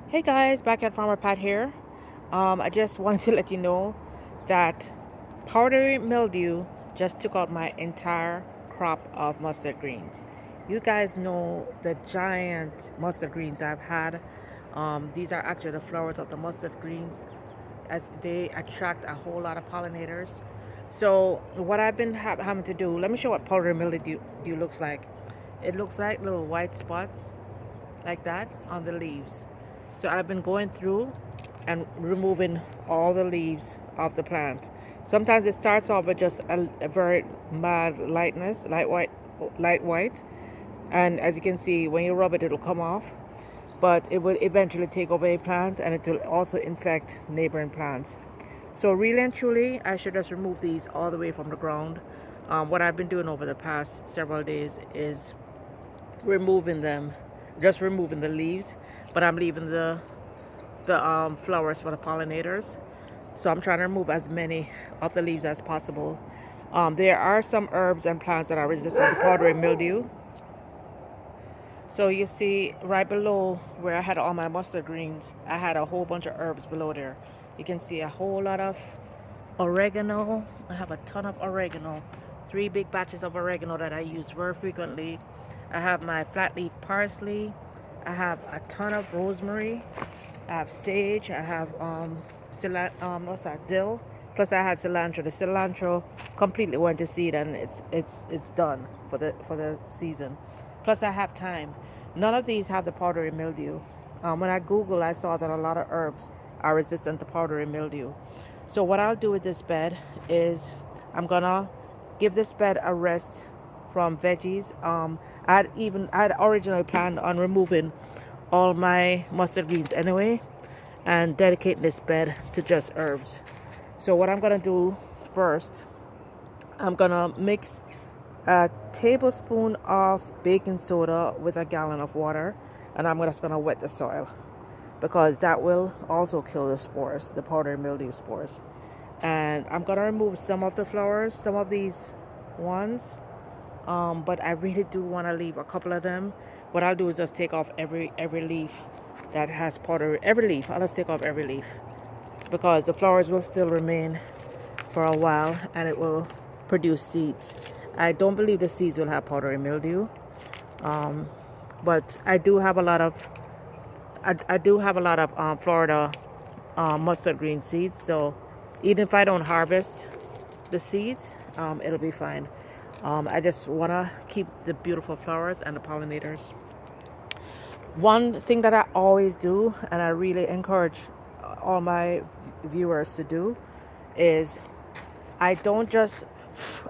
Hey guys, back at Farmer Pat here. I just wanted to let you know that powdery mildew just took out my entire crop of mustard greens. You guys know the giant mustard greens I've had. These are actually the flowers of the mustard greens as they attract a whole lot of pollinators. So what I've been having to do, let me show what powdery mildew looks like. It looks like little white spots like that on the leaves. So I've been going through and removing all the leaves of the plant. Sometimes it starts off with just a very mild lightness, light white, and as you can see, when you rub it, it'll come off. But it will eventually take over a plant, and it will also infect neighboring plants. So really and truly, I should just remove these all the way from the ground. What I've been doing over the past several days is removing them, just removing the leaves, but I'm leaving the flowers for the pollinators. So I'm trying to remove as many of the leaves as possible. There are some herbs and plants that are resistant to powdery mildew. So you see right below where I had all my mustard greens, I had a whole bunch of herbs below there. You can see a whole lot of oregano. I have a ton of oregano, 3 big batches of oregano that I use very frequently. I have my flat leaf parsley. I have a ton of rosemary. I have sage. I have what's that, dill. Plus I had cilantro. The cilantro completely went to seed and it's done for the season. Plus I have thyme. None of these have the powdery mildew. When I Googled, I saw that a lot of herbs are resistant to powdery mildew. So what I'll do with this bed is I'm gonna give this bed a rest from veggies. I'd originally planned on removing all my mustard greens anyway and dedicating this bed to just herbs. So what I'm gonna do first, I'm gonna mix a tablespoon of baking soda with a gallon of water, and I'm just gonna wet the soil because that will also kill the spores, the powdery mildew spores. And I'm gonna remove some of the flowers, some of these ones, but I really do want to leave a couple of them. What I'll do is just take off every leaf that has powdery. Every leaf, I'll just take off every leaf because the flowers will still remain for a while and it will produce seeds. I don't believe the seeds will have powdery mildew, um, but I do have a lot of Florida mustard green seeds. So even if I don't harvest the seeds, it'll be fine. I just want to keep the beautiful flowers and the pollinators. One thing that I always do, and I really encourage all my viewers to do, is I don't just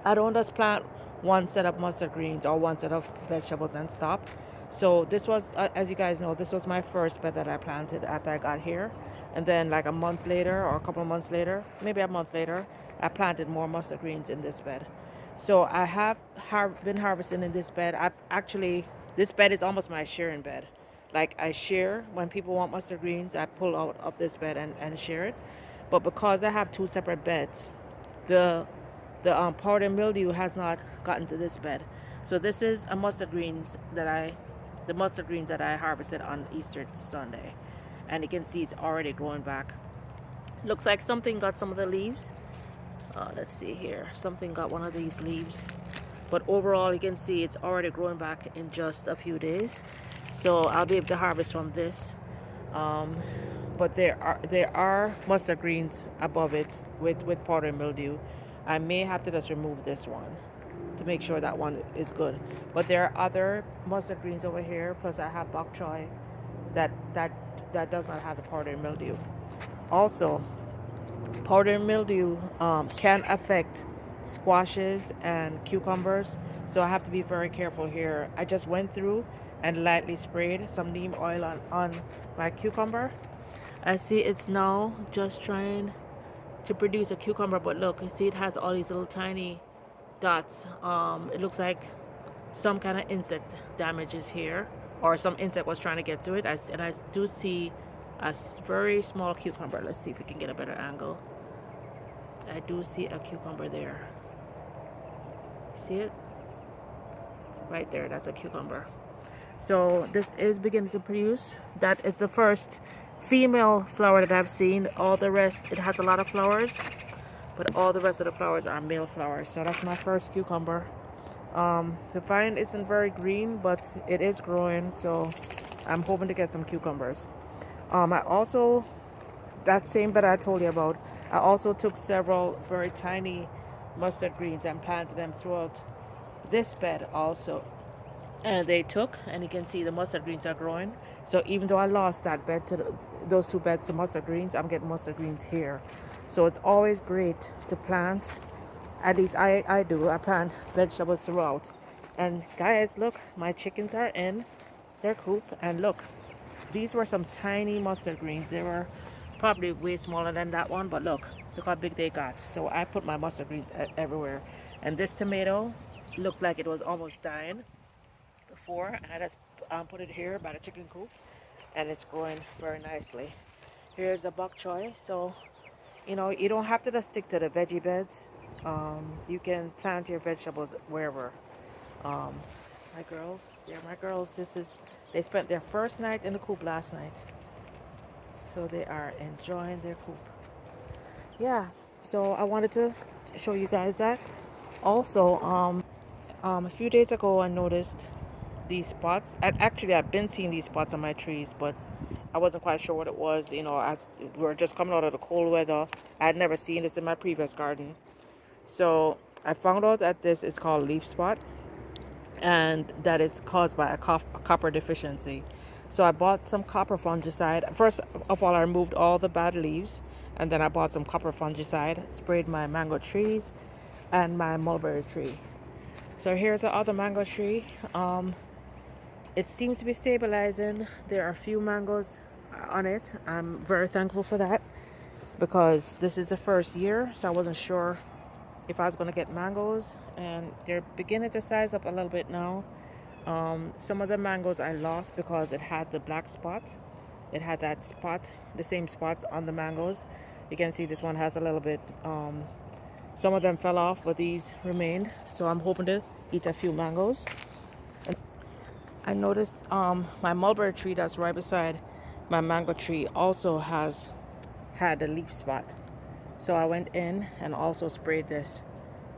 I don't just plant one set of mustard greens or one set of vegetables and stop. So this was, as you guys know, this was my first bed that I planted after I got here, and then like a month later or a couple of months later, maybe a month later, I planted more mustard greens in this bed. So I have been harvesting in this bed. I've actually This bed is almost my sharing bed. Like I share when people want mustard greens, I pull out of this bed and share it. But because I have two separate beds, the the powdery mildew has not gotten to this bed. So this is a the mustard greens that I harvested on Easter Sunday, and you can see it's already growing back. Looks like something got some of the leaves. Let's see here. Something got one of these leaves. But overall, you can see it's already growing back in just a few days. So I'll be able to harvest from this. Um, but there are mustard greens above it with powdery mildew. I may have to just remove this one to make sure that one is good. But there are other mustard greens over here. Plus, I have bok choy that that that does not have the powdery mildew. Also, powdery mildew can affect squashes and cucumbers, so I have to be very careful here. I just went through and lightly sprayed some neem oil on my cucumber. I see it's now just trying to produce a cucumber, but look, you see it has all these little tiny dots. It looks like some kind of insect damage is here, or some insect was trying to get to it. And I do see a very small cucumber. Let's see if we can get a better angle. I do see a cucumber there. See it? Right there, that's a cucumber. So this is beginning to produce. That is the first female flower that I've seen. All the rest, it has a lot of flowers, but all the rest of the flowers are male flowers. So that's my first cucumber. The vine isn't very green, but it is growing, so I'm hoping to get some cucumbers. I also, that same bed I told you about, I also took several very tiny mustard greens and planted them throughout this bed also. And they took, and you can see the mustard greens are growing. So even though I lost that bed to those two beds to mustard greens, I'm getting mustard greens here. So it's always great to plant. At least I do. I plant vegetables throughout. And guys, look, my chickens are in their coop. And look, these were some tiny mustard greens. They were probably way smaller than that one, but look how big they got. So I put my mustard greens everywhere. And this tomato looked like it was almost dying before, and I just put it here by the chicken coop, and it's growing very nicely. Here's a bok choy. So you don't have to just stick to the veggie beds. You can plant your vegetables wherever. My girls, they're my girls. They spent their first night in the coop last night, so they are enjoying their coop. Yeah, so I wanted to show you guys that. Also, a few days ago I noticed these spots. Actually, I've been seeing these spots on my trees, but I wasn't quite sure what it was. As we were just coming out of the cold weather, I had never seen this in my previous garden. So I found out that this is called leaf spot, and that it's caused by a copper deficiency. So I bought some copper fungicide. First of all, I removed all the bad leaves, and then I bought some copper fungicide, sprayed my mango trees and my mulberry tree. So here's the other mango tree. It seems to be stabilizing. There are a few mangoes on it. I'm very thankful for that, because this is the first year, so I wasn't sure if I was going to get mangoes, and they're beginning to size up a little bit now. Some of the mangoes I lost because it had the black spot. It had that spot, the same spots on the mangoes. You can see this one has a little bit. Some of them fell off, but these remained. So I'm hoping to eat a few mangoes. And I noticed my mulberry tree that's right beside my mango tree also had a leaf spot. So I went in and also sprayed this.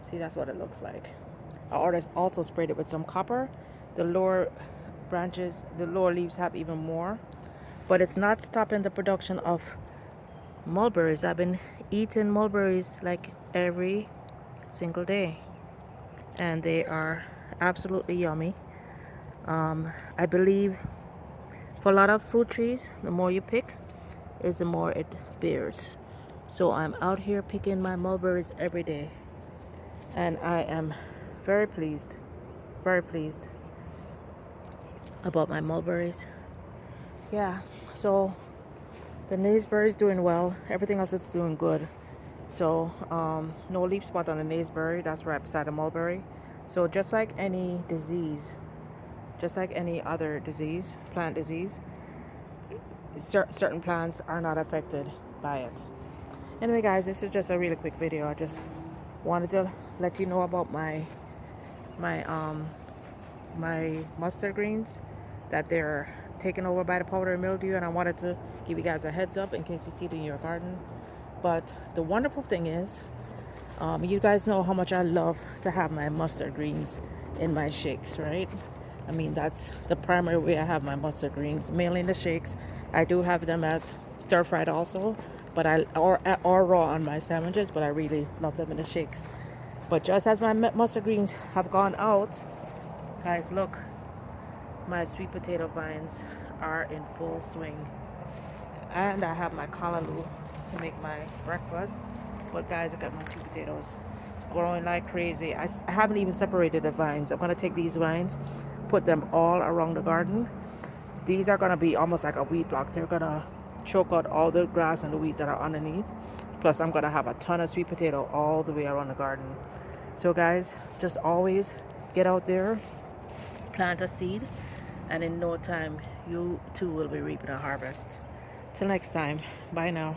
See, that's what it looks like. I also sprayed it with some copper. The lower branches, the lower leaves have even more. But it's not stopping the production of mulberries. I've been eating mulberries like every single day, and they are absolutely yummy. I believe for a lot of fruit trees, the more you pick is the more it bears. So I'm out here picking my mulberries every day, and I am very pleased about my mulberries. Yeah, so the naseberry is doing well. Everything else is doing good. So no leaf spot on the naseberry. That's right beside the mulberry. So just like any disease, just like any other disease, plant disease, certain plants are not affected by it. Anyway, guys, this is just a really quick video. I just wanted to let you know about my mustard greens, that they're taken over by the powdery mildew, and I wanted to give you guys a heads up in case you see it in your garden. But the wonderful thing is, you guys know how much I love to have my mustard greens in my shakes, right? I mean, that's the primary way I have my mustard greens, mainly in the shakes. I do have them as stir fried also, but or raw on my sandwiches, but I really love them in the shakes. But just as my mustard greens have gone out, guys, look, my sweet potato vines are in full swing, and I have my callaloo to make my breakfast. But guys, I got my sweet potatoes. It's growing like crazy. I haven't even separated the vines. I'm gonna take these vines, put them all around the garden. These are gonna be almost like a weed block. They're gonna choke out all the grass and the weeds that are underneath. Plus, I'm gonna have a ton of sweet potato all the way around the garden. So guys, just always get out there, plant a seed, and in no time you too will be reaping a harvest. Till next time, bye now.